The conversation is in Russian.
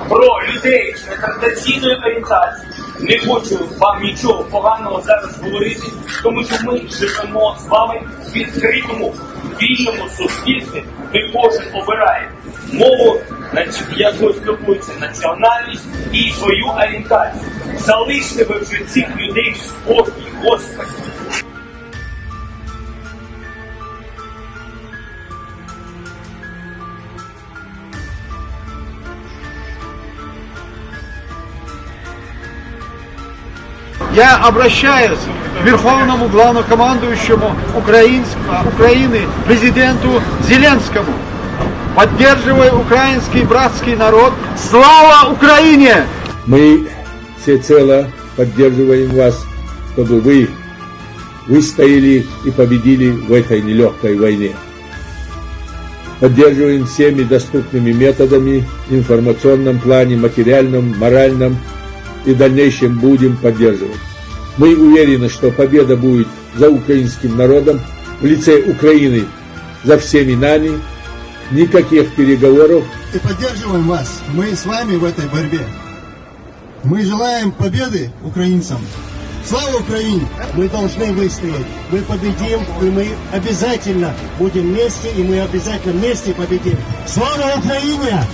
про людей з нетрадиційною орієнтацією. Не хочу вам нічого поганого зараз говорити, тому що ми живемо з вами в відкритому, вільному суспільстві, де кожен обирає мову, якою спілкується, національність і свою орієнтацію. Залиште ви вже цих людей в спокій, Господи. Я обращаюсь к Верховному главнокомандующему Украины, президенту Зеленскому. Поддерживая украинский братский народ, слава Украине! Мы всецело поддерживаем вас, чтобы вы выстояли и победили в этой нелегкой войне. Поддерживаем всеми доступными методами, в информационном плане, материальном, моральном, и в дальнейшем будем поддерживать. Мы уверены, что победа будет за украинским народом, в лице Украины за всеми нами, никаких переговоров. И поддерживаем вас, мы с вами в этой борьбе. Мы желаем победы украинцам. Слава Украине! Мы должны выстоять, мы победим, и мы обязательно будем вместе, и мы обязательно вместе победим. Слава Украине!